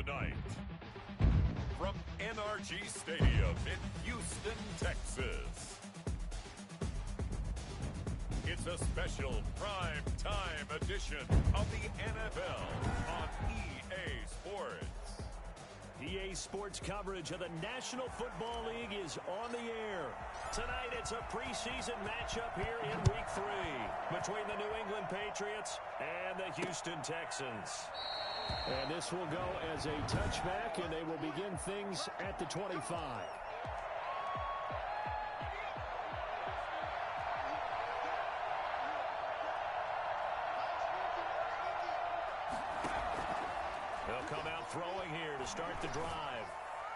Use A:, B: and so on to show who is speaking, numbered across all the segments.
A: Tonight, from NRG Stadium in Houston, Texas, it's a special prime-time edition of the NFL on EA Sports.
B: EA Sports coverage of the National Football League is on the air. Tonight, it's a preseason matchup here in Week 3 between the New England Patriots and the Houston Texans. And this will go as a touchback, and they will begin things at the 25. They'll come out throwing here to start the drive.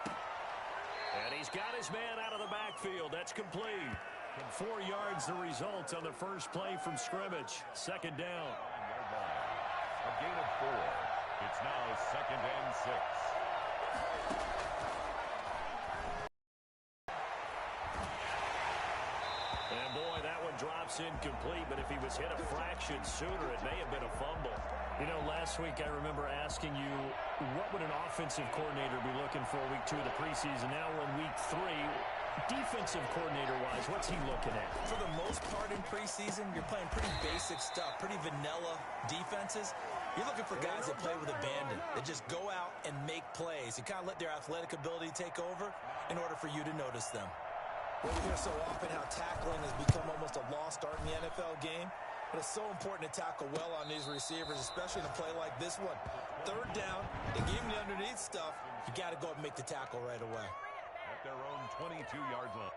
B: And he's got his man out of the backfield. That's complete. And 4 yards the result on the first play from scrimmage. Second down.
A: A gain of 4. It's now 2nd and 6.
B: And boy, that one drops incomplete, but if he was hit a fraction sooner, it may have been a fumble. You know, last week I remember asking you, what would an offensive coordinator be looking for week 2 of the preseason? Now we're in week 3. Defensive coordinator-wise, what's he looking at?
C: For the most part in preseason, you're playing pretty basic stuff, pretty vanilla defenses. You're looking for guys that play with abandon, that just go out and make plays and kind of let their athletic ability take over in order for you to notice them. Well, we hear so often how tackling has become almost a lost art in the NFL game. But it's so important to tackle well on these receivers, especially in a play like this one. 3rd down, they give you the underneath stuff. You got to go up and make the tackle right away.
A: At their own 22-yard line.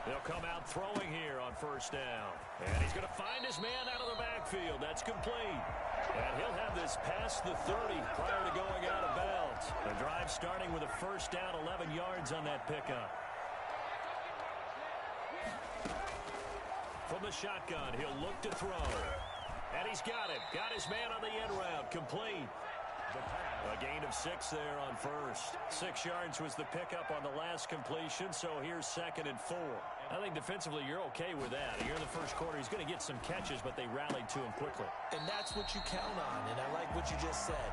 B: They'll come out throwing here on 1st down. And he's going to find his man out of the backfield. That's complete. And he'll have this past the 30 prior to going out of bounds. The drive starting with a 1st down, 11 yards on that pickup. From the shotgun, he'll look to throw. And he's got it. Got his man on the end route. Complete. A gain of 6 there on 1st. 6 yards was the pickup on the last completion, so here's 2nd and 4. I think defensively you're okay with that. Here in the first quarter, he's going to get some catches, but they rallied to him quickly.
C: And that's what you count on, and I like what you just said.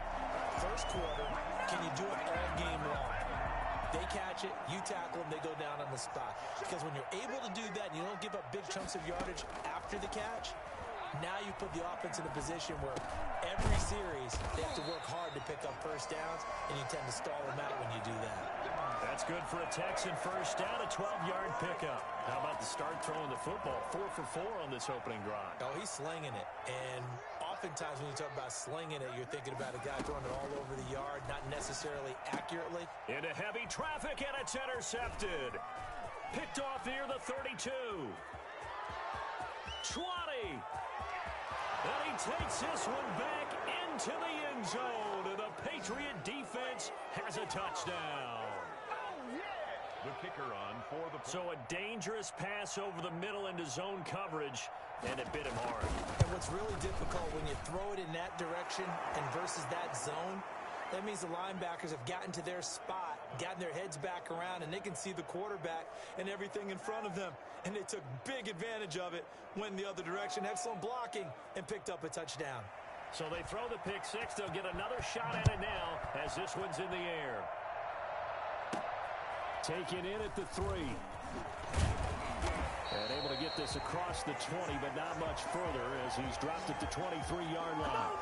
C: First quarter, can you do it all game long? They catch it, you tackle them, they go down on the spot. Because when you're able to do that and you don't give up big chunks of yardage after the catch, now you put the offense in a position where every series they have to work hard to pick up 1st downs, and you tend to stall them out when you do that.
B: That's good for a Texan 1st down, a 12-yard pickup. How about the start throwing the football? 4 for 4 on this opening drive.
C: Oh, he's slinging it. And oftentimes when you talk about slinging it, you're thinking about a guy throwing it all over the yard, not necessarily accurately.
B: Into heavy traffic, and it's intercepted. Picked off near the 32. 20. And he takes this one back into the end zone. And the Patriot defense has a touchdown.
A: The kicker on for the...
B: So a dangerous pass over the middle into zone coverage, and it bit him hard.
C: And what's really difficult when you throw it in that direction and versus that zone, that means the linebackers have gotten to their spot, gotten their heads back around, and they can see the quarterback and everything in front of them. And they took big advantage of it, went the other direction, excellent blocking, and picked up a touchdown.
B: So they throw the pick 6. They'll get another shot at it now as this one's in the air. Taken in at the 3. And able to get this across the 20, but not much further as he's dropped at the 23-yard line.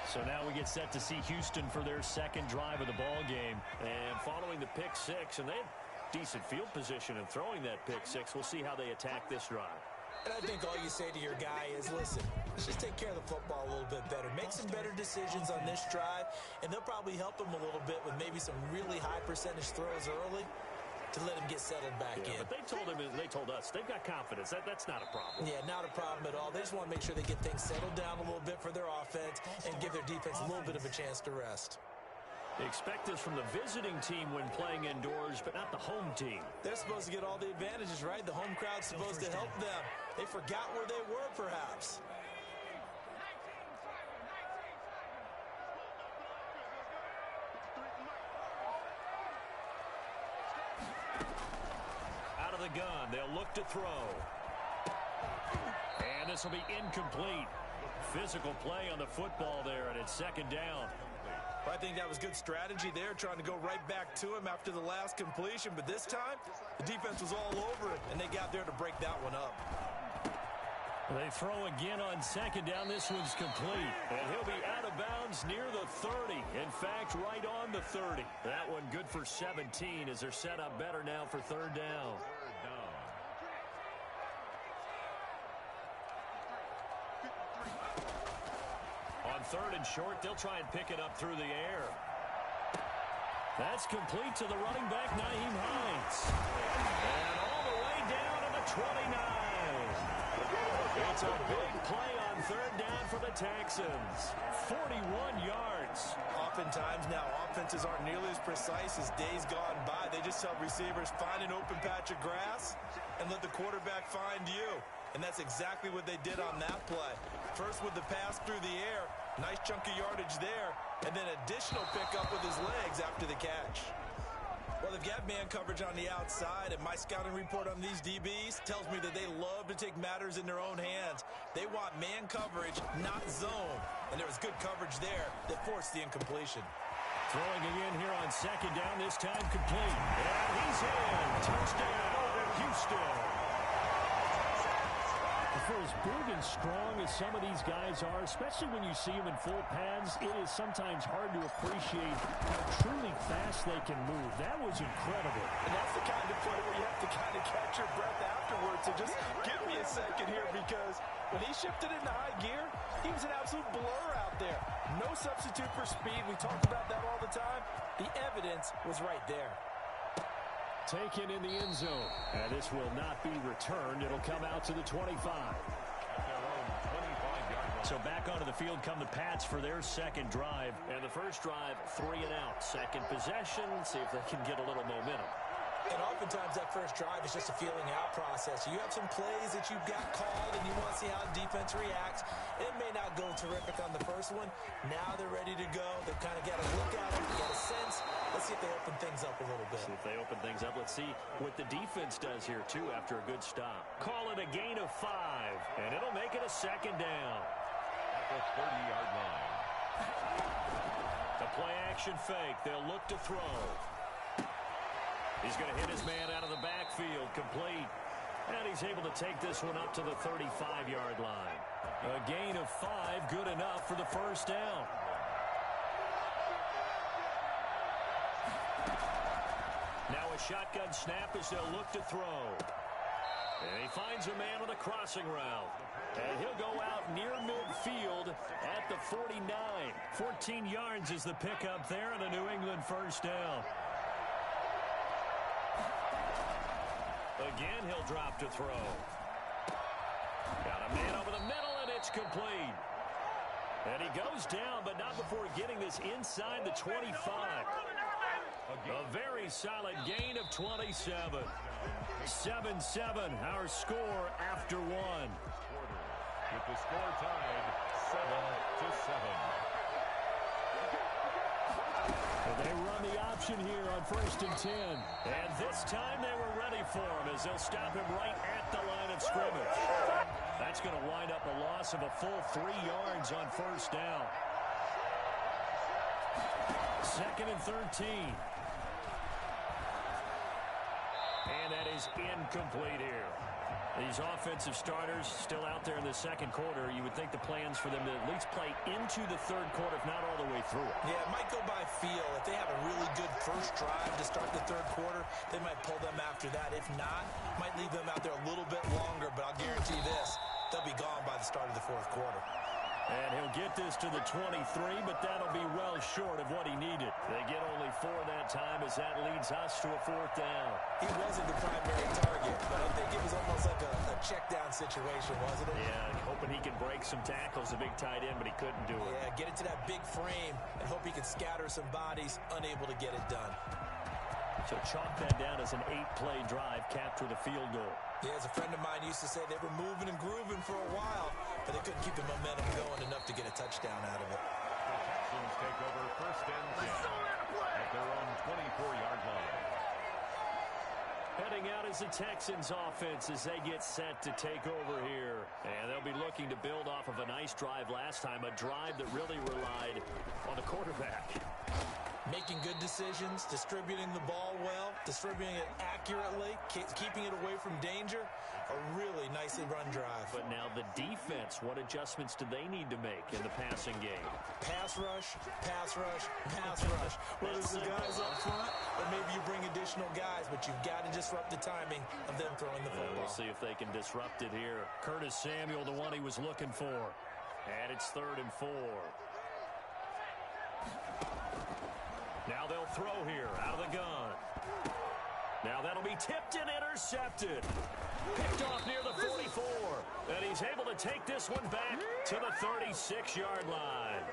B: So now we get set to see Houston for their 2nd drive of the ball game. And following the pick 6, and they have decent field position in throwing that pick 6. We'll see how they attack this drive.
C: And I think all you say to your guy is, listen, let's just take care of the football a little bit better. Make some better decisions on this drive, and they'll probably help him a little bit with maybe some really high percentage throws early. to let him get settled back in.
B: But they told us they've got confidence. That's not a problem.
C: Yeah, not a problem at all. They just want to make sure they get things settled down a little bit for their offense and give their defense a little bit of a chance to rest.
B: Expect this from the visiting team when playing indoors, but not the home team.
C: They're supposed to get all the advantages, right? The home crowd's supposed to help them. They forgot where they were, perhaps.
B: Out of the gun, they'll look to throw. And this will be incomplete. Physical play on the football there, and it's second down.
C: I think that was good strategy there, trying to go right back to him after the last completion. But this time, the defense was all over it, and they got there to break that one up.
B: They throw again on second down. This one's complete. And he'll be out of bounds near the 30. In fact, right on the 30. That one good for 17 as they're set up better now for third down. On third and short, they'll try and pick it up through the air. That's complete to the running back, Nyheim Hines. And all the way down to the 29. It's a big play on third down for the Texans. 41 yards.
C: Oftentimes now, offenses aren't nearly as precise as days gone by. They just help receivers find an open patch of grass and let the quarterback find you. And that's exactly what they did on that play. First with the pass through the air, nice chunk of yardage there, and then additional pickup with his legs after the catch. Well, they've got man coverage on the outside, and my scouting report on these DBs tells me that they love to take matters in their own hands. They want man coverage, not zone. And there was good coverage there that forced the incompletion.
B: Throwing again here on second down, this time complete. And he's in. Touchdown, Houston. For as big and strong as some of these guys are, especially when you see them in full pads, it is sometimes hard to appreciate how truly fast they can move. That was incredible.
C: And that's the kind of play where you have to kind of catch your breath afterwards. So just give me a second here, because when he shifted into high gear, he was an absolute blur out there. No substitute for speed. We talk about that all the time. The evidence was right there.
B: Taken in the end zone. And this will not be returned. It'll come out to the 25. So back onto the field come the Pats for their second drive. And the first drive, 3 and out. Second possession, see if they can get a little momentum.
C: And oftentimes that first drive is just a feeling out process. You have some plays that you've got called and you want to see how the defense reacts. It may not go terrific on the first one. Now they're ready to go. They've kind of got a look at it, got a sense. Let's see if they open things up a little bit.
B: See if they open things up. Let's see what the defense does here, too, after a good stop. Call it a gain of 5, and it'll make it a second down.
A: At the 30-yard line.
B: The play action fake. They'll look to throw. He's going to hit his man out of the backfield, complete. And he's able to take this one up to the 35-yard line. A gain of 5, good enough for the first down. Now a shotgun snap as they'll look to throw. And he finds a man on a crossing route. And he'll go out near midfield at the 49. 14 yards is the pickup there, and a New England first down. Again, he'll drop to throw. Got a man over the middle, and it's complete. And he goes down, but not before getting this inside the 25. A very solid gain of 27. 7-7, our score after 1.
A: With the score tied 7-7.
B: They run the option here on 1st and 10. And this time they were ready for him as they'll stop him right at the line of scrimmage. That's going to wind up a loss of a full 3 yards on first down. 2nd and 13. And that is incomplete here. These offensive starters still out there in the second quarter. You would think the plans for them to at least play into the third quarter, if not all the way through it.
C: Yeah, it might go by feel. If they have a really good first drive to start the third quarter, they might pull them after that. If not, might leave them out there a little bit longer, but I'll guarantee this, they'll be gone by the start of the fourth quarter.
B: And he'll get this to the 23, but that'll be well short of what he needed. They get only 4 that time as that leads us to a 4th down.
C: He wasn't the primary target, but I think it was almost like a check down situation, wasn't it?
B: Yeah, hoping he can break some tackles, a big tight end, but he couldn't do it.
C: Yeah, get it to that big frame and hope he can scatter some bodies, unable to get it done.
B: So chalk that down as an 8-play drive, capture the field goal.
C: Yeah, as a friend of mine used to say, they were moving and grooving for a while, but they couldn't keep the momentum going enough to get a touchdown out of it.
A: The Texans take over 1st and 10 at their own 24-yard line.
B: Heading out is the Texans offense as they get set to take over here. And they'll be looking to build off of a nice drive last time, a drive that really relied on the quarterback.
C: Making good decisions, distributing the ball well, distributing it accurately, keeping it away from danger. A really nicely run drive.
B: But now the defense, what adjustments do they need to make in the passing game?
C: Pass rush, pass rush, pass rush. Whether it's the guys up front, or maybe you bring additional guys, but you've got to disrupt the timing of them throwing the football.
B: We'll see if they can disrupt it here. Curtis Samuel, the one he was looking for. And it's 3rd and 4. Now they'll throw here out of the gun. Now that'll be tipped and intercepted. Picked off near the 44. And he's able to take this one back to the 36-yard line.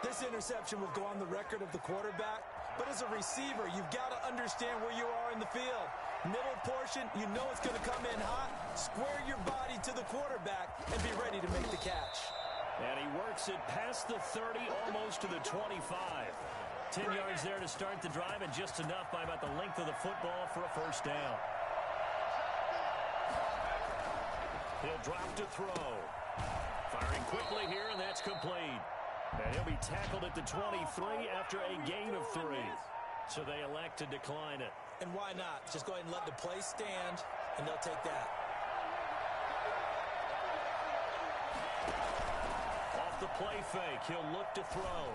C: This interception will go on the record of the quarterback. But as a receiver, you've got to understand where you are in the field. Middle portion, you know it's going to come in hot. Square your body to the quarterback and be ready to make the catch.
B: And he works it past the 30, almost to the 25. 10 yards there to start the drive, and just enough by about the length of the football for a 1st down. He'll drop to throw. Firing quickly here, and that's complete. And he'll be tackled at the 23 after a gain of 3. So they elect to decline it.
C: And why not? Just go ahead and let the play stand, and they'll take that.
B: Off the play fake, he'll look to throw.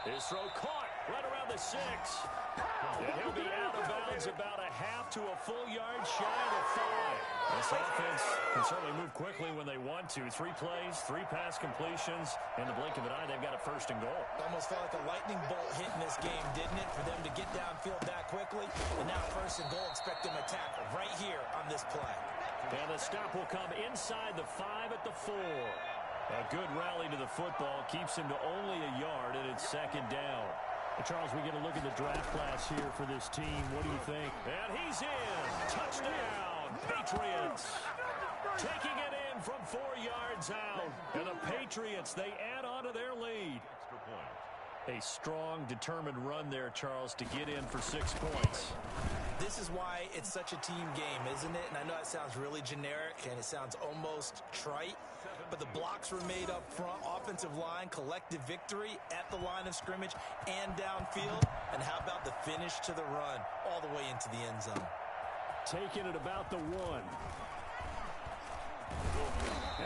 B: His throw caught right around the 6. And he'll be out of bounds about a half to a full yard shy of the 5. This offense can certainly move quickly when they want to. 3 plays, 3 pass completions. In the blink of an eye, they've got a 1st and goal.
C: Almost felt like a lightning bolt hit in this game, didn't it? For them to get downfield that quickly. And now 1st and goal, expect them to tackle right here on this play.
B: And the stop will come inside the 5 at the 4. A good rally to the football keeps him to only a yard, and it's 2nd down. Charles, we get a look at the draft class here for this team. What do you think? And he's in. Touchdown, Patriots. Taking it in from 4 yards out. And the Patriots, they add on to their lead.
A: Extra point.
B: A strong, determined run there, Charles, to get in for 6 points.
C: This is why it's such a team game, isn't it? And I know that sounds really generic, and it sounds almost trite. But the blocks were made up front, offensive line, collective victory at the line of scrimmage and downfield. And how about the finish to the run all the way into the end zone?
B: Taking it about the 1.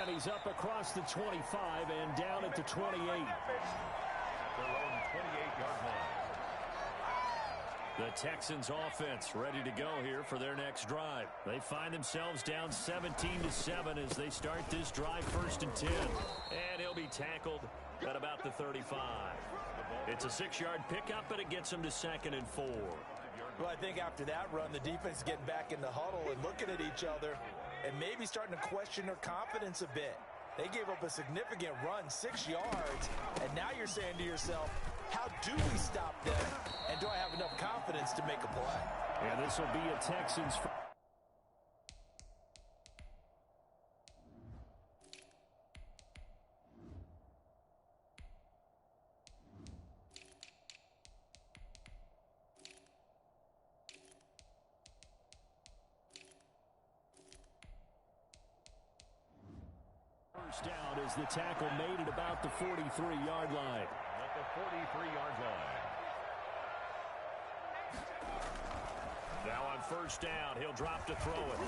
B: And he's up across the 25 and down at the 28.
A: Their own 28-yard line.
B: The Texans offense ready to go here for their next drive. They find themselves down 17-7 as they start this drive 1st and 10. And he'll be tackled at about the 35. It's a 6-yard pickup, but it gets him to 2nd and 4.
C: Well, I think after that run, the defense is getting back in the huddle and looking at each other and maybe starting to question their confidence a bit. They gave up a significant run, 6 yards, and now you're saying to yourself, how do we stop them? And do I have enough confidence to make a play?
B: And this will be a Texans. First down as the tackle made at about the 43-yard line.
A: At the 43-yard line.
B: Now on first down, he'll drop to throw it.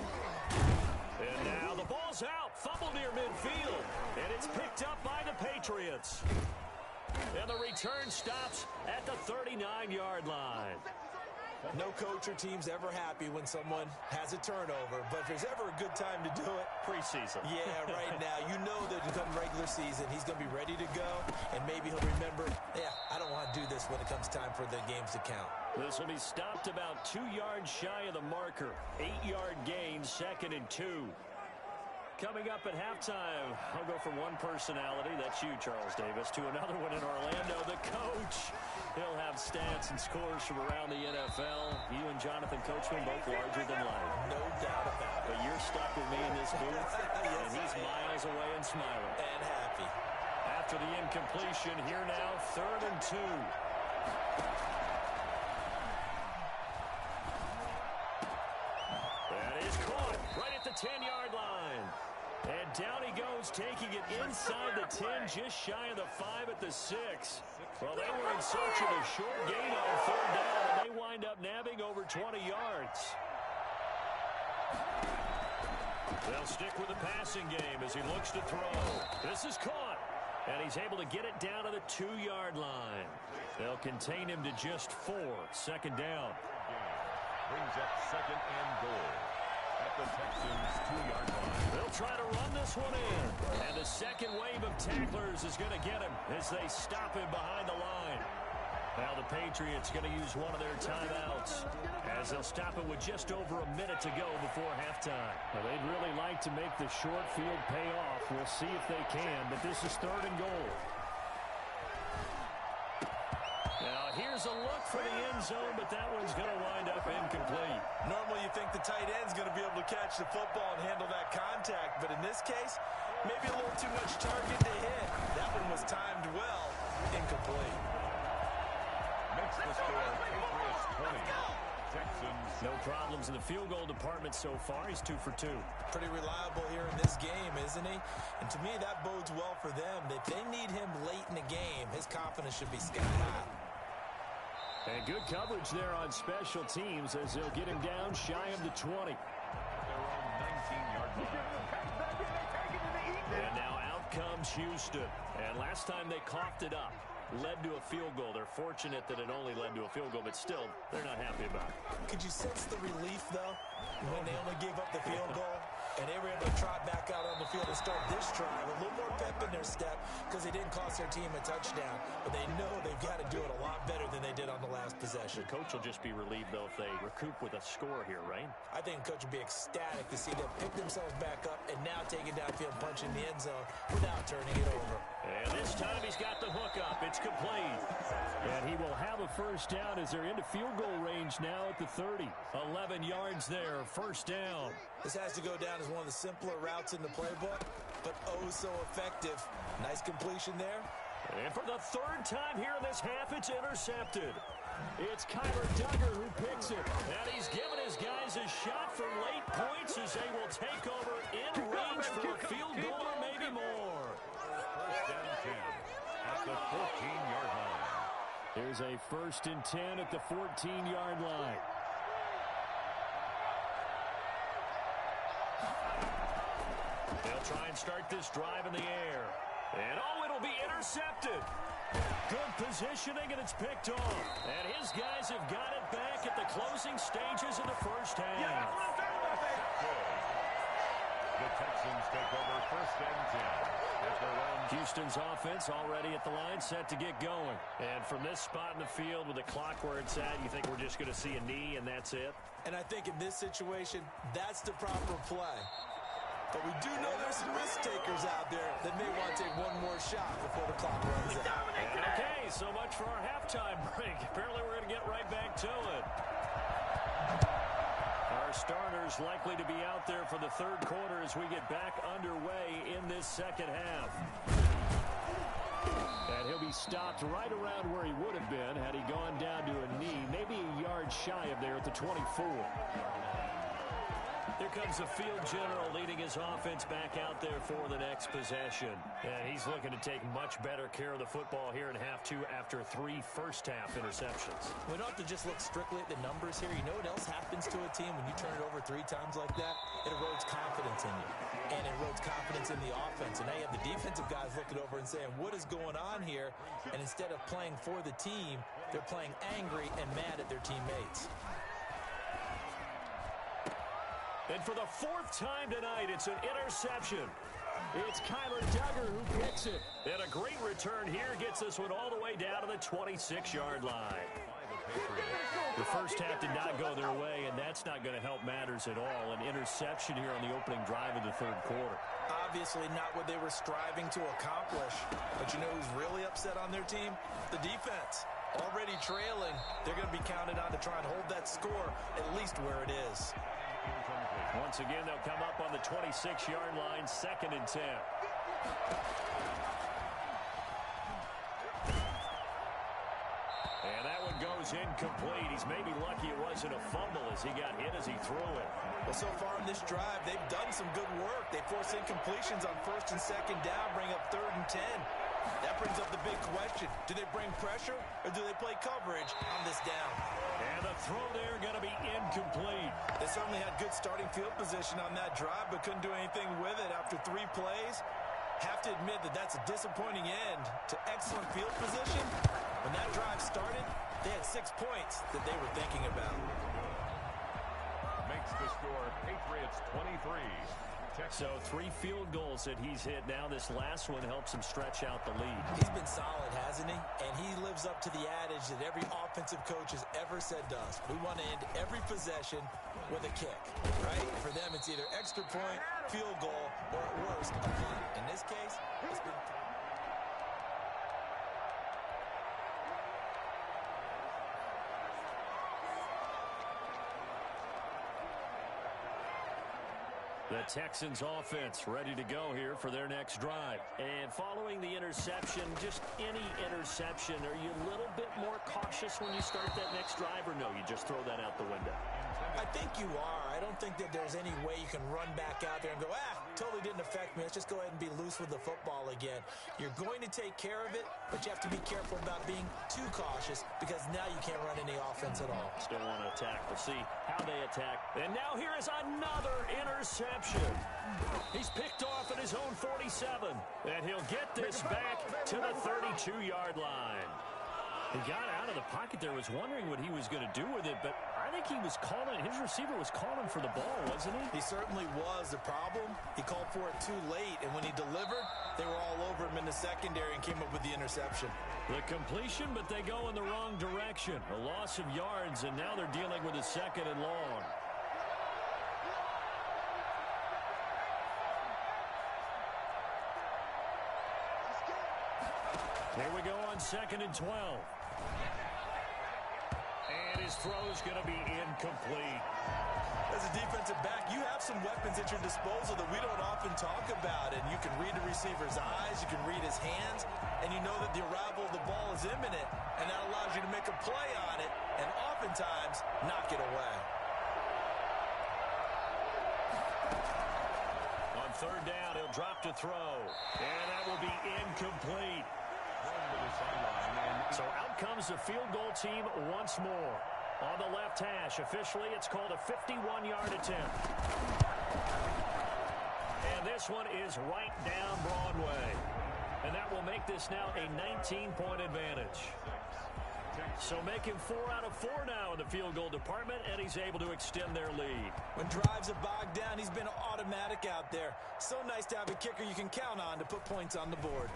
B: And now the ball's out. Fumble near midfield. And it's picked up by the Patriots. And the return stops at the 39-yard line.
C: No coach or team's ever happy when someone has a turnover, but if there's ever a good time to do it,
B: preseason.
C: Yeah, right now. You know that come regular season, he's going to be ready to go, and maybe he'll remember, yeah, I don't want to do this when it comes time for the games to count.
B: This will be stopped about 2 yards shy of the marker. 8-yard gain, 2nd and 2. Coming up at halftime, I'll go from one personality, that's you, Charles Davis, to another one in Orlando, the coach. He'll have stats and scores from around the NFL. You and Jonathan Coachman both larger than life.
C: No doubt about it.
B: But you're stuck with me in this booth, and he's miles away and smiling.
C: And happy.
B: After the incompletion, here now, 3rd and 2. That is caught right at the 10-yard line. And down he goes, taking it inside the 10, just shy of the 5 at the 6. Well, they were in search of a short gain on 3rd down, and they wind up nabbing over 20 yards. They'll stick with the passing game as he looks to throw. This is caught, and he's able to get it down to the 2-yard line. They'll contain him to just 4, 2nd down.
A: Brings up 2nd and goal at the Texans' 2-yard line.
B: They'll try to run this one in. And the second wave of tacklers is going to get him as they stop him behind the line. Now the Patriots going to use one of their timeouts as they'll stop it with just over a minute to go before halftime. Now they'd really like to make the short field pay off. We'll see if they can, but this is 3rd and goal. Now here's a look for the end zone, but that one's going to wind up incomplete.
C: Normally you think the tight end's going to be able to catch the football and handle that contact, but in this case, maybe a little too much target to hit. That one was timed well, incomplete.
A: Makes the score Patriots 20. Texans.
B: No problems in the field goal department so far. He's 2 for 2.
C: Pretty reliable here in this game, isn't he? And to me, that bodes well for them. If they need him late in the game, his confidence should be sky high.
B: And good coverage there on special teams as they'll get him down shy of the 20.
A: Their own 19-yard line.
B: And now out comes Houston. And last time they coughed it up, led to a field goal. They're fortunate that it only led to a field goal, but still, they're not happy about it.
C: Could you sense the relief, though, when they only gave up the field goal? And they were able to trot back out on the field and start this drive. A little more pep in their step because they didn't cost their team a touchdown. But they know they've got to do it a lot better than they did on the last possession.
B: The coach will just be relieved, though, if they recoup with a score here, right?
C: I think the coach will be ecstatic to see them pick themselves back up and now take it downfield, punch in the end zone without turning it over.
B: And this time he's got the hook up. It's complete. And he will have a first down as they're into field goal range now at the 30. 11 yards there, first down.
C: This has to go down as one of the simpler routes in the playbook, but oh so effective. Nice completion there.
B: And for the 3rd time here in this half, it's intercepted. It's Kyler Duggar who picks it. And he's given his guys a shot for late points as they will take over in range for a field goal or maybe more.
A: First down 10 at the 14-yard line.
B: Here's a 1st and 10 at the 14-yard line. They'll try and start this drive in the air. And oh, it'll be intercepted. Good positioning, and it's picked off. And his guys have got it back at the closing stages of the first half.
A: The Texans take over 1st and 10 at their own.
B: Houston's offense already at the line, set to get going. And from this spot in the field with the clock where it's at, you think we're just going to see a knee and that's it?
C: And I think in this situation, that's the proper play. But we do know there's some risk takers out there that may want to take one more shot before the clock runs out.
B: And okay, so much for our halftime break. Apparently we're going to get right back to it. Our starters likely to be out there for the 3rd quarter as we get back underway in this second half. And he'll be stopped right around where he would have been had he gone down to a knee, maybe a yard shy of there at the 24. Here comes the field general leading his offense back out there for the next possession. And he's looking to take much better care of the football here in half 2 after 3 first-half interceptions.
C: We don't have to just look strictly at the numbers here. You know what else happens to a team when you turn it over 3 times like that? It erodes confidence in you. And it erodes confidence in the offense. And now you have the defensive guys looking over and saying, what is going on here? And instead of playing for the team, they're playing angry and mad at their teammates.
B: And for the fourth time tonight, it's an interception. It's Kyler Duggar who picks it. And a great return here gets this one all the way down to the 26-yard line. The first half did not go their way, and that's not going to help matters at all. An interception here on the opening drive of the third quarter.
C: Obviously not what they were striving to accomplish. But you know who's really upset on their team? The defense. Already trailing, they're going to be counted on to try and hold that score at least where it is.
B: Once again, they'll come up on the 26-yard line, 2nd and 10. And that one goes incomplete. He's maybe lucky it wasn't a fumble as he got hit as he threw it.
C: Well, so far in this drive, they've done some good work. They force incompletions on 1st and 2nd down, bring up 3rd and 10. That brings up the big question. Do they bring pressure or do they play coverage on this down?
B: And the throw there going to be incomplete.
C: They certainly had good starting field position on that drive, but couldn't do anything with it after 3 plays. Have to admit that that's a disappointing end to excellent field position. When that drive started, they had 6 points that they were thinking about.
A: Makes the score Patriots 23.
B: So 3 field goals that he's hit now. This last one helps him stretch out the lead.
C: He's been solid, hasn't he? And he lives up to the adage that every offensive coach has ever said to us. We want to end every possession with a kick, right? For them, it's either extra point, field goal, or at worst, a punt. In this case, it's been...
B: The Texans offense ready to go here for their next drive. And following the interception, just any interception, are you a little bit more cautious when you start that next drive, or no, you just throw that out the window?
C: I think you are. I don't think that there's any way you can run back out there and go, totally didn't affect me. Let's just go ahead and be loose with the football again. You're going to take care of it, but you have to be careful about being too cautious because now you can't run any offense at all.
B: Still want to attack. We'll see how they attack. And now here is another interception. He's picked off at his own 47, and he'll get this back to the 32-yard line. He got out of the pocket there, was wondering what he was going to do with it, but I think he was calling, his receiver was calling for the ball, wasn't he?
C: He certainly was. The problem, he called for it too late, and when he delivered, they were all over him in the secondary and came up with the interception.
B: The completion, but they go in the wrong direction. A loss of yards, and now they're dealing with a 2nd and long. Here we go on 2nd and 12. And his throw is going to be incomplete.
C: As a defensive back, you have some weapons at your disposal that we don't often talk about. And you can read the receiver's eyes, you can read his hands, and you know that the arrival of the ball is imminent. And that allows you to make a play on it and oftentimes knock it away.
B: On 3rd down, he'll drop to throw. And that will be incomplete. So out comes the field goal team once more. On the left hash, officially, it's called a 51-yard attempt. And this one is right down Broadway. And that will make this now a 19-point advantage. So making 4 out of 4 now in the field goal department, and he's able to extend their lead.
C: When drives are bogged down, he's been automatic out there. So nice to have a kicker you can count on to put points on the board.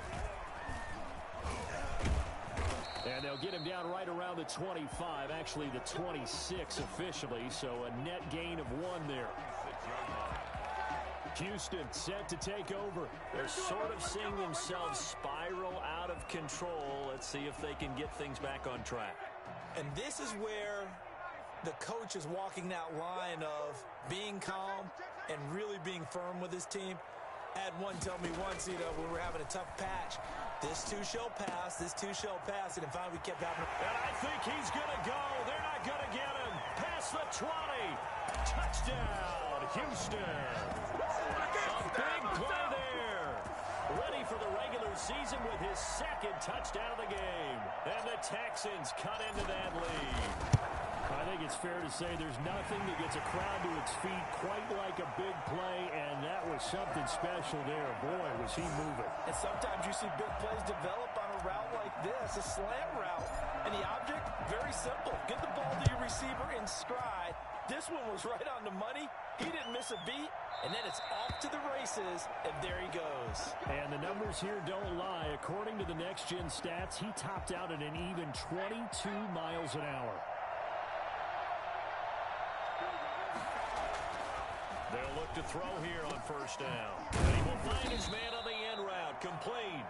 B: And they'll get him down right around the 25, actually the 26 officially, so a net gain of 1 there. Houston set to take over. They're sort of seeing themselves spiral out of control. Let's see if they can get things back on track.
C: And this is where the coach is walking that line of being calm and really being firm with his team. I had one tell me once, when we were having a tough patch, this too shall pass, this too shall pass, and finally we kept having...
B: And I think he's going to go. They're not going to get him. Past the 20. Touchdown, Houston. A big play there. Ready for the regular season with his 2nd touchdown of the game. And the Texans cut into that lead. I think it's fair to say there's nothing that gets a crowd to its feet quite like a big play, and that was something special there. Boy, was he moving.
C: And sometimes you see big plays develop on a route like this, a slant route. And the object, very simple. Get the ball to your receiver in stride. This one was right on the money, He didn't miss a beat, and then it's off to the races, and there he goes.
B: And the numbers here don't lie. According to the next-gen stats, he topped out at an even 22 miles an hour. They'll look to throw here on first down. And he will find his man on the end route, complete.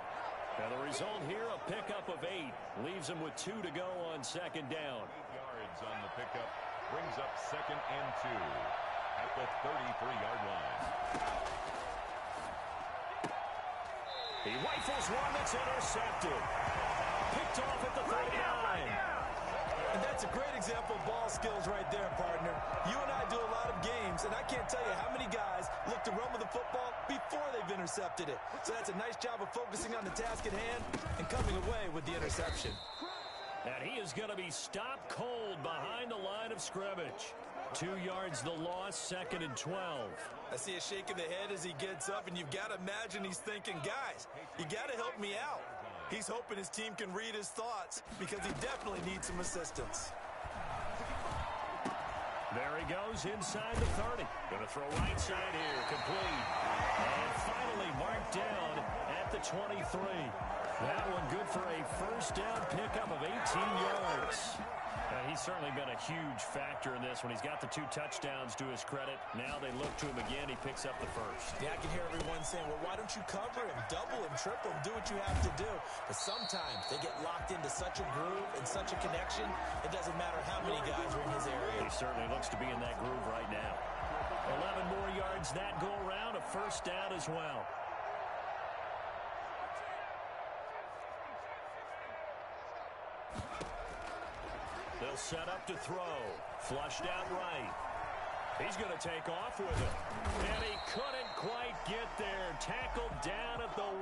B: And the result here, a pickup of 8. Leaves him with 2 to go on second down.
A: 8 yards on the pickup. Brings up 2nd and 2 at the 33-yard line.
B: He rifles one that's intercepted. Picked off at the 39.
C: And that's a great example of ball skills right there, partner. You and I do a lot of games, and I can't tell you how many guys look to run with the football before they've intercepted it. So that's a nice job of focusing on the task at hand and coming away with the interception.
B: And he is going to be stopped cold behind the line of scrimmage. 2 yards the loss, 2nd and 12.
C: I see a shake of the head as he gets up, and you've got to imagine he's thinking, guys, you got to help me out. He's hoping his team can read his thoughts because he definitely needs some assistance.
B: There he goes inside the 30. Going to throw right side here, complete. And finally marked down at the 23. That one good for a first down pickup of 18 yards. He's certainly been a huge factor in this when he's got the 2 touchdowns to his credit. Now they look to him again. He picks up the first.
C: Yeah, I can hear everyone saying, well, why don't you cover him, double him, triple him, do what you have to do. But sometimes they get locked into such a groove and such a connection, it doesn't matter how many guys are in his area.
B: He certainly looks to be in that groove right now. 11 more yards that go around, a first down as well. They'll set up to throw. Flushed out right. He's going to take off with it. And he couldn't quite get there. Tackled down at the 1.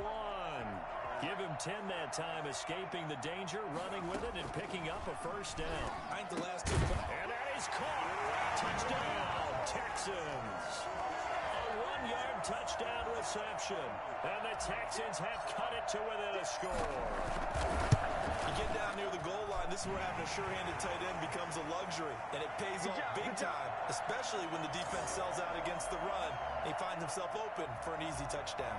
B: Give him 10 that time, escaping the danger, running with it, and picking up a first down.
C: I think the last 2.
B: And that is caught. Touchdown, Texans. A 1-yard touchdown reception. And the Texans have cut it to within a score.
C: You get down near the goal line, this is where having a sure-handed tight end becomes a luxury, and it pays off big time, especially when the defense sells out against the run. He finds himself open for an easy touchdown.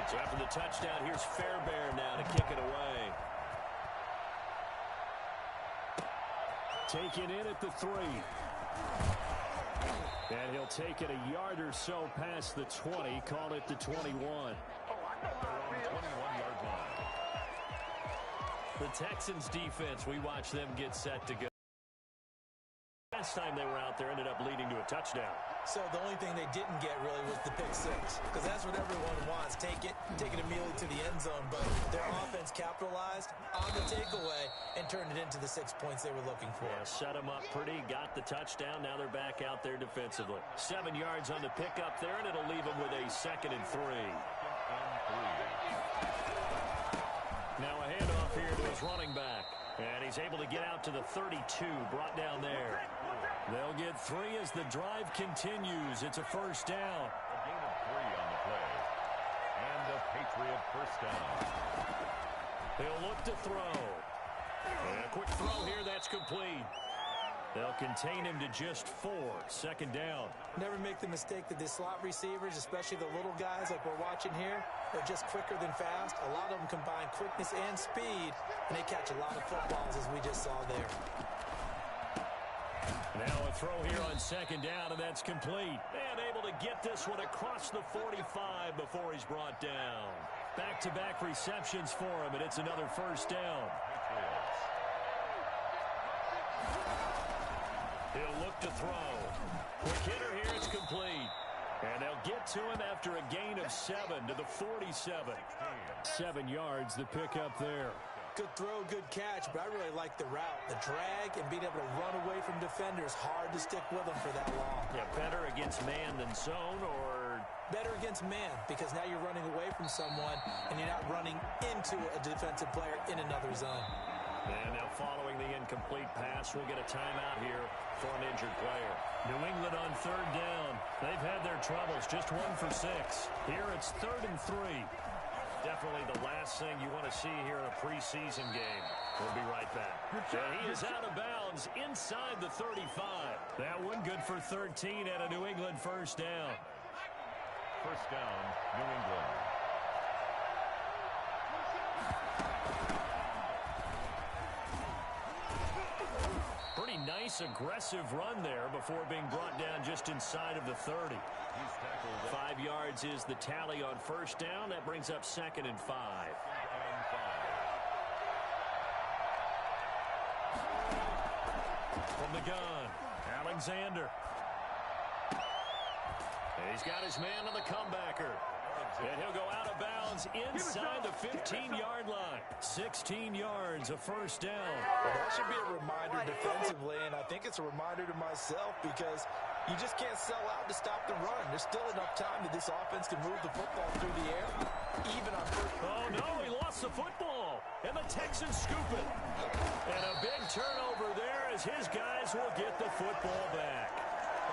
B: So after the touchdown, here's Fairbairn now to kick it away. Taken in at the 3. And he'll take it a yard or so past the 20, call it the 21.
A: 21-yard line.
B: The Texans defense, we watch them get set to go. Last time they were out there ended up leading to a touchdown.
C: So the only thing they didn't get really was the pick 6, because that's what everyone wants. Take it immediately to the end zone, but their offense capitalized on the takeaway and turned it into the 6 points they were looking for.
B: Yeah, set them up pretty, got the touchdown. Now they're back out there defensively. 7 yards on the pickup there, and it'll leave them with a 2nd and 3. Now a handoff here to his running back. And he's able to get out to the 32, brought down there. They'll get 3 as the drive continues. It's a first down.
A: A gain of 3 on the play. And a Patriot first down.
B: He'll look to throw. And a quick throw here, that's complete. They'll contain him to just 4. 2nd down.
C: Never make the mistake that the slot receivers, especially the little guys like we're watching here, are just quicker than fast. A lot of them combine quickness and speed, and they catch a lot of footballs, as we just saw there.
B: Now a throw here on 2nd down, and that's complete. And able to get this one across the 45 before he's brought down. Back-to-back receptions for him, and it's another first down. He'll look to throw. Quick hitter here, it's complete. And they'll get to him after a gain of 7 to the 47. 7 yards, the pickup there.
C: Good throw, good catch, but I really like the route. The drag and being able to run away from defenders, hard to stick with them for that long.
B: Yeah, better against man than zone, or?
C: Better against man, because now you're running away from someone and you're not running into a defensive player in another zone.
B: And now following the incomplete pass, we'll get a timeout here for an injured player. New England on 3rd down. They've had their troubles, just 1 for 6. Here it's 3rd and 3. Definitely the last thing you want to see here in a preseason game. We'll be right back. And he is out of bounds inside the 35. That one good for 13 and a New England first down.
A: First down, New England.
B: Pretty nice, aggressive run there before being brought down just inside of the 30. 5 yards is the tally on first down. That brings up 2nd and 5. From the gun, Alexander. And he's got his man on the comebacker. And he'll go out of bounds inside the 15-yard line. 16 yards, a first down.
C: Well, that should be a reminder defensively, and I think it's a reminder to myself because you just can't sell out to stop the run. There's still enough time that this offense can move the football through the air, even on first.
B: Oh, no, he lost the football, and the Texans scoop it. And a big turnover there as his guys will get the football back.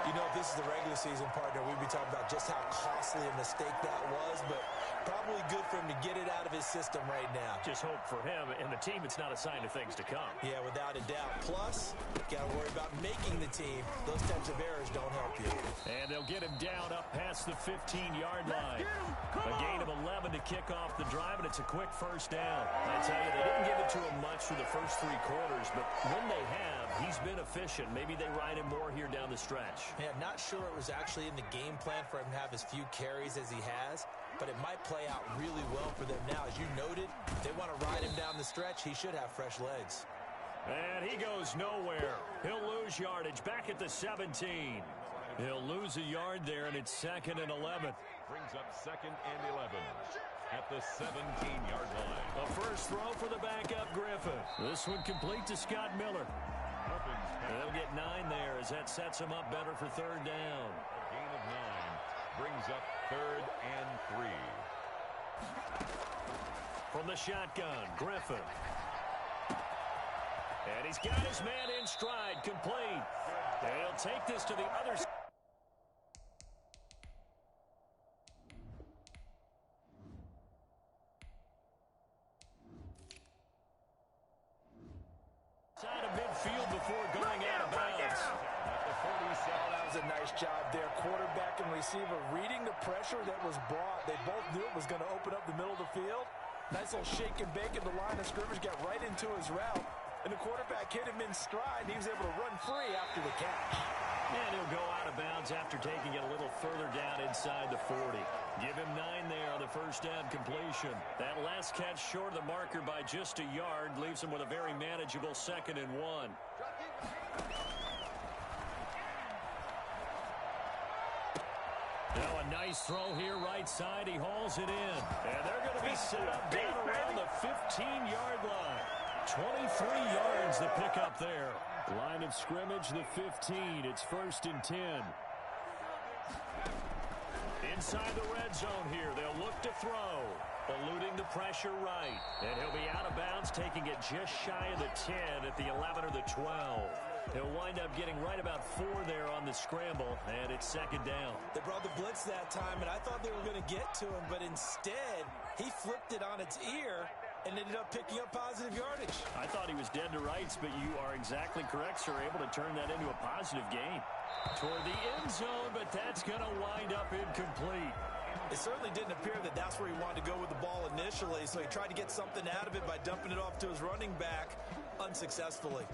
C: You know, if this is the regular season, partner, we'd be talking about just how costly a mistake that was, but probably good for him to get it out of his system right now.
B: Just hope for him and the team it's not a sign of things to come.
C: Yeah, without a doubt. Plus, got to worry about making the team. Those types of errors don't help you.
B: And they'll get him down up past the 15-yard line. A gain of 11 to kick off the drive, and it's a quick first down. I tell you, they didn't give it to him much for the first 3 quarters, but when they have, he's been efficient. Maybe they ride him more here down the stretch.
C: Yeah, not sure it was actually in the game plan for him to have as few carries as he has, but it might play out really well for them now. As you noted, if they want to ride him down the stretch, he should have fresh legs.
B: And he goes nowhere. He'll lose yardage back at the 17. He'll lose a yard there, and it's 2nd and 11.
A: Brings up 2nd and 11 at the 17-yard line.
B: A first throw for the backup Griffin. This one complete to Scott Miller. They'll get 9 there as that sets him up better for 3rd down.
A: A gain of 9 brings up 3rd and 3.
B: From the shotgun, Griffin. And he's got his man in stride, complete. And he'll take this to the other side. Side of midfield before going out of bounds.
C: That was a nice job there. Quarterback and receiver reading the pressure that was brought. They both knew it was going to open up the middle of the field. Nice little shake and bake at the line of scrimmage. Got right into his route. And the quarterback hit him in stride. He was able to run free after the catch.
B: And he'll go out of bounds after taking it a little further down inside the 40. Give him 9 there on the first down completion. That last catch short of the marker by just a yard leaves him with a very manageable 2nd and 1. Now a nice throw here right side. He hauls it in. And they're going to be set up down around the 15-yard line. 23 yards the pickup there. Line of scrimmage, the 15. It's 1st and 10. Inside the red zone here. They'll look to throw. Eluding the pressure right. And he'll be out of bounds, taking it just shy of the 10 at the 11 or the 12. He'll wind up getting right about 4 there on the scramble, and it's 2nd down.
C: They brought the blitz that time, and I thought they were going to get to him, but instead, he flipped it on its ear and ended up picking up positive yardage.
B: I thought he was dead to rights, but you are exactly correct, sir. Able to turn that into a positive gain. Toward the end zone, but that's going to wind up incomplete.
C: It certainly didn't appear that that's where he wanted to go with the ball initially, so he tried to get something out of it by dumping it off to his running back unsuccessfully.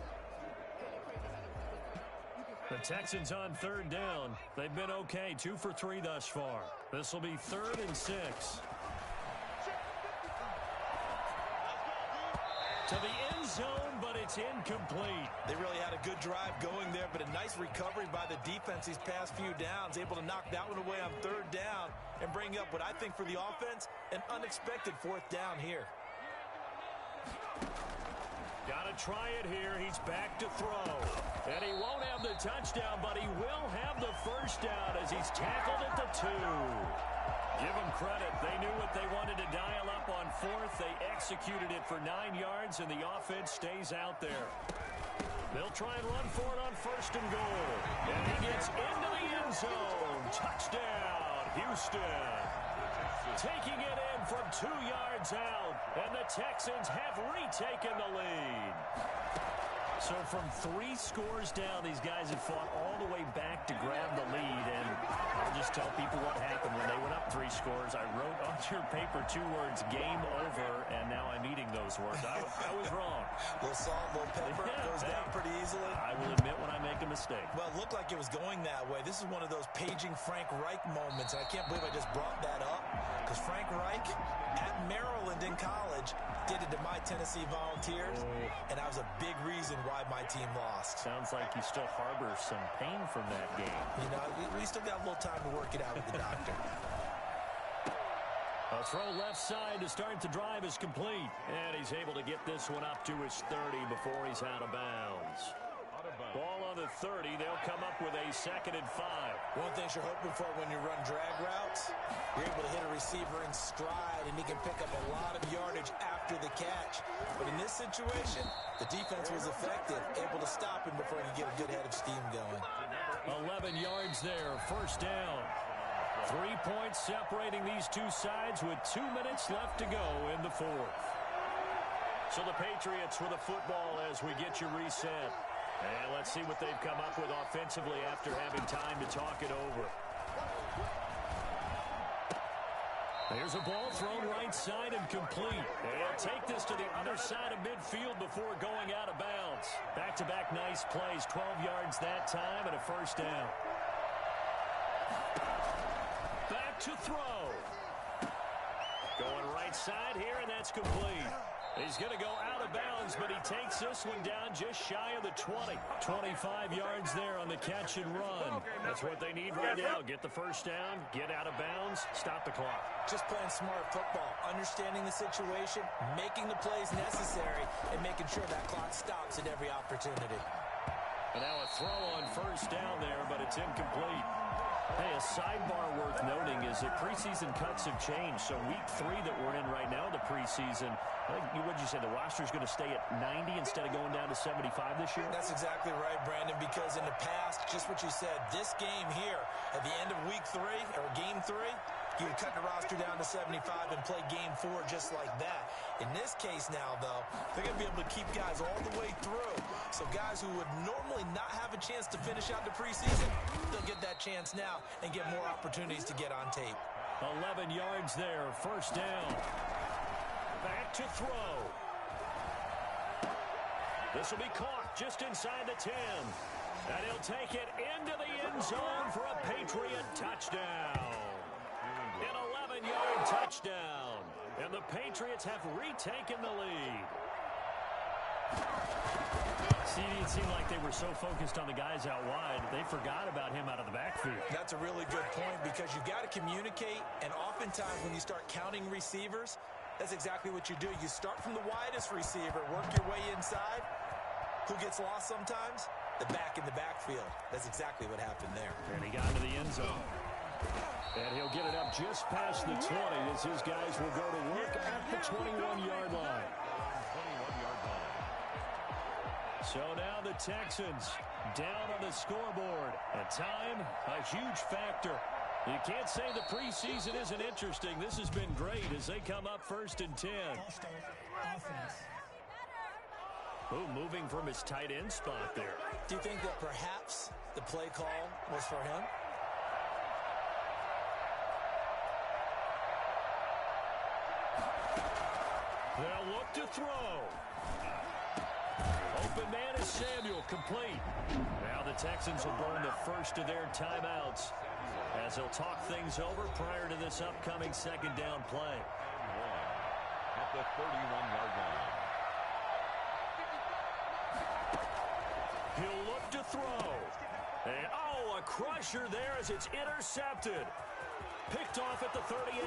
B: The Texans on 3rd down. They've been okay, 2 for 3 thus far. This will be 3rd and 6. To the end zone, but it's incomplete.
C: They really had a good drive going there, but a nice recovery by the defense these past few downs, able to knock that one away on 3rd down and bring up what I think for the offense, an unexpected 4th down here.
B: Got to try it here. He's back to throw. And he won't have the touchdown, but he will have the first down as he's tackled at the 2. Give them credit. They knew what they wanted to dial up on 4th. They executed it for 9 yards, and the offense stays out there. They'll try and run for it on 1st and goal. And he gets into the end zone. Touchdown, Houston. taking it in from 2 yards out, and the Texans have retaken the lead. So from 3 scores down, these guys have fought all the way back to grab the lead, and I'll just tell people what happened when they went up 3 scores. I wrote on your paper 2 words, game over, and now I'm eating those words. I was wrong.
C: Little salt, little pepper, goes down pretty easily.
B: I will admit when I make a mistake.
C: Well, it looked like it was going that way. This is one of those paging Frank Reich moments, and I can't believe I just brought that up, because Frank Reich at Maryland in college did it to my Tennessee Volunteers, and that was a big reason why my team lost.
B: Sounds like you still harbor some pain from that game.
C: You know, we still got a little time to work it out with the doctor.
B: A throw left side to start the drive is complete, and he's able to get this one up to his 30 before he's out of bounds. Ball on the 30. They'll come up with a 2nd and 5.
C: One thing you're hoping for when you run drag routes, you're able to hit a receiver in stride, and he can pick up a lot of yardage after the catch. But in this situation, the defense was effective, able to stop him before he could get a good head of steam going.
B: 11 yards there, 1st down. 3 points separating these two sides with 2 minutes left to go in the 4th. So the Patriots with the football as we get you reset. And let's see what they've come up with offensively after having time to talk it over. There's a ball thrown right side and complete. They'll take this to the other side of midfield before going out of bounds. Back-to-back nice plays, 12 yards that time and a 1st down. Back to throw. Going right side here, and that's complete. He's going to go out of bounds, but he takes this one down just shy of the 20. 25 yards there on the catch and run. That's what they need right now. Get the 1st down, get out of bounds, stop the clock.
C: Just playing smart football, understanding the situation, making the plays necessary, and making sure that clock stops at every opportunity.
B: And now a throw on 1st down there, but it's incomplete. Hey, a sidebar worth noting is that preseason cuts have changed. So week 3 that we're in right now, the preseason, I think, what did you say, the roster's going to stay at 90 instead of going down to 75 this year?
C: That's exactly right, Brandon, because in the past, just what you said, this game here, at the end of week 3, or game 3, you would cut the roster down to 75 and play game 4 just like that. In this case now, though, they're going to be able to keep guys all the way through. So guys who would normally not have a chance to finish out the preseason, they'll get that chance now and get more opportunities to get on tape.
B: 11 yards there, 1st down. Back to throw. This will be caught just inside the 10. And he'll take it into the end zone for a Patriot touchdown. An 11-yard touchdown. And the Patriots have retaken the lead. See, it seemed like they were so focused on the guys out wide, they forgot about him out of the backfield.
C: That's a really good point because you've got to communicate, and oftentimes when you start counting receivers, that's exactly what you do. You start from the widest receiver, work your way inside. Who gets lost sometimes? The back in the backfield. That's exactly what happened there.
B: And he got into the end zone. And he'll get it up just past the 20 as his guys will go to work at the 21-yard line. So now the Texans down on the scoreboard. And time, a huge factor. You can't say the preseason isn't interesting. This has been great as they come up 1st and 10. Oh, moving from his tight end spot there.
C: Do you think that perhaps the play call was for him?
B: They'll look to throw. Open man is Samuel, complete. Now the Texans will burn the first of their timeouts as they'll talk things over prior to this upcoming 2nd down play.
A: At the 31-yard line.
B: He'll look to throw. And, a crusher there as it's intercepted. Picked off at the 38,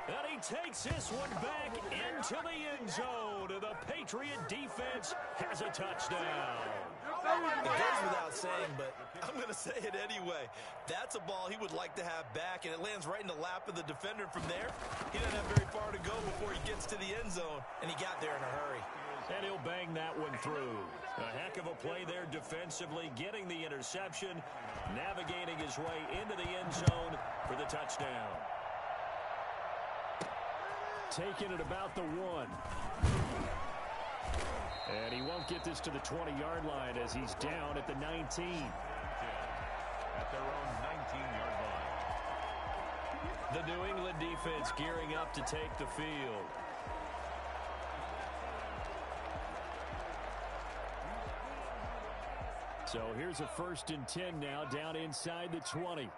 B: and he takes this one back into the end zone. And the Patriot defense has a touchdown.
C: It goes without saying, but I'm going to say it anyway. That's a ball he would like to have back, and it lands right in the lap of the defender from there. He doesn't have very far to go before he gets to the end zone, and he got there in a hurry.
B: And he'll bang that one through. A heck of a play there defensively, getting the interception, navigating his way into the end zone for the touchdown. taking it about the 1. And he won't get this to the 20-yard line as he's down at the 19.
A: At their own 19-yard line.
B: The New England defense gearing up to take the field. So here's a 1st and 10 now, down inside the 20.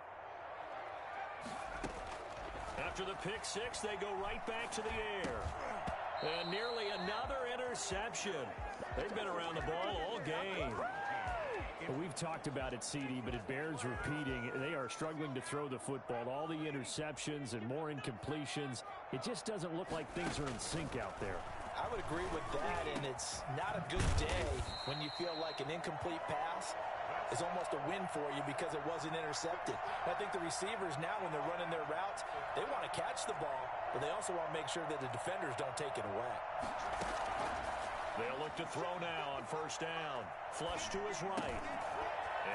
B: After the pick 6, they go right back to the air. And nearly another interception. They've been around the ball all game. We've talked about it, CD, but it bears repeating. They are struggling to throw the football. All the interceptions and more incompletions. It just doesn't look like things are in sync out there.
C: I would agree with that, and it's not a good day when you feel like an incomplete pass is almost a win for you because it wasn't intercepted. I think the receivers now, when they're running their routes, they want to catch the ball, but they also want to make sure that the defenders don't take it away.
B: They'll look to throw now on 1st down. Flush to his right.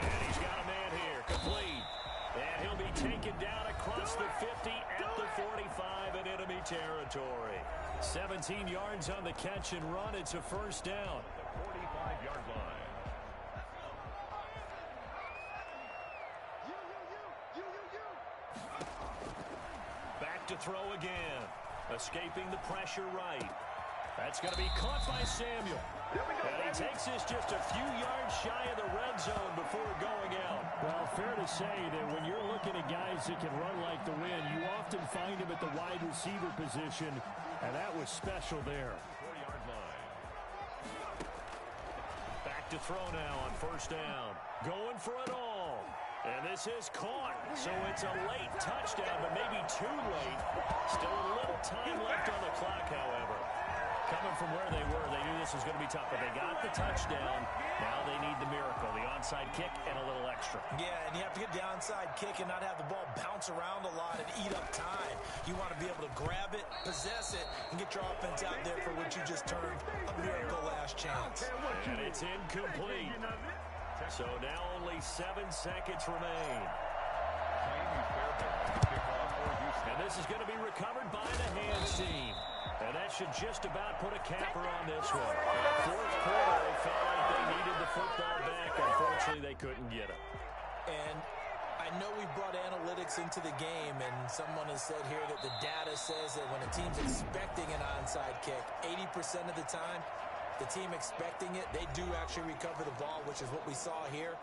B: And he's got a man here, complete. And he'll be taken down across the 50 at the 45 in enemy territory. 17 yards on the catch and run. It's a 1st down.
A: The 45-yard line.
B: Back to throw again. Escaping the pressure right. That's going to be caught by Samuel. And he takes this just a few yards shy of the red zone before going out. Well, fair to say that when you're looking at guys that can run like the wind, you often find them at the wide receiver position, and that was special there.
A: 4-yard line.
B: Back to throw now on 1st down. Going for it all. And this is caught. So it's a late touchdown, but maybe too late. Still a little time left on the clock, however. Coming from where they were, they knew this was going to be tough, but they got the touchdown. Now they need the miracle, the onside kick and a little extra.
C: Yeah, and you have to get the onside kick and not have the ball bounce around a lot and eat up time. You want to be able to grab it, possess it, and get your offense out there for what you just termed a miracle last chance.
B: And it's incomplete. So now only 7 seconds remain. And this is going to be recovered by the hands team. And that should just about put a capper on this one. In the 4th quarter, they felt like they needed the football back. Unfortunately, they couldn't get it.
C: And I know we brought analytics into the game, and someone has said here that the data says that when a team's expecting an onside kick, 80% of the time, the team expecting it, they do actually recover the ball, which is what we saw here.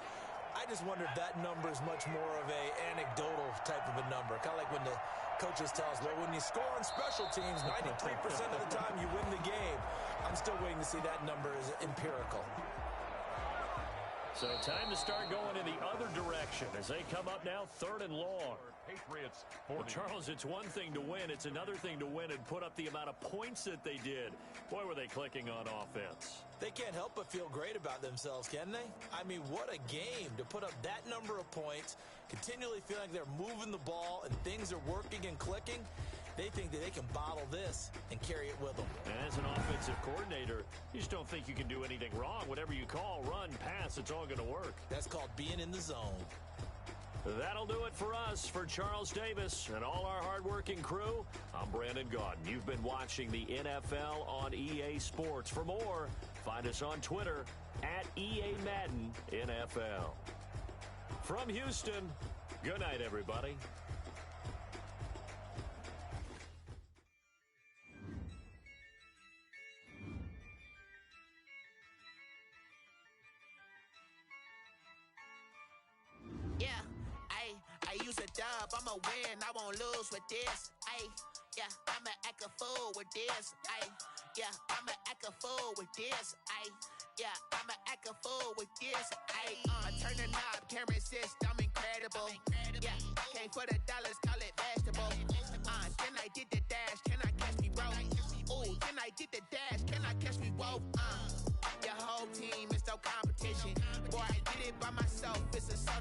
C: I just wonder if that number is much more of a anecdotal type of a number. Kind of like when the coaches tell us, well, when you score on special teams, 93% of the time you win the game. I'm still waiting to see that number is empirical.
B: So time to start going in the other direction as they come up now 3rd and long.
A: Patriots.
B: Well, Charles, it's one thing to win. It's another thing to win and put up the amount of points that they did. Boy, were they clicking on offense.
C: They can't help but feel great about themselves, can they? I mean, what a game to put up that number of points, continually feeling like they're moving the ball and things are working and clicking. They think that they can bottle this and carry it with them.
B: And as an offensive coordinator, you just don't think you can do anything wrong. Whatever you call, run, pass, it's all going to work.
C: That's called being in the zone.
B: That'll do it for us. For Charles Davis and all our hardworking crew, I'm Brandon Gaudin. You've been watching the NFL on EA Sports. For more, find us on Twitter at EA Madden NFL. From Houston, good night, everybody.
D: I'ma win, I won't lose with this. Yeah, I'ma act a fool with this. Yeah, I'ma act a fool with this. Yeah, I'ma act a fool with this. I turn the knob, can't resist, I'm incredible. Yeah, came for the dollars, call it vegetable. Then I did the dash, can I catch me, bro? Ooh, then I did the dash, can I catch me, whoa? Your whole team is no competition. Boy, I did it by myself, it's a solo.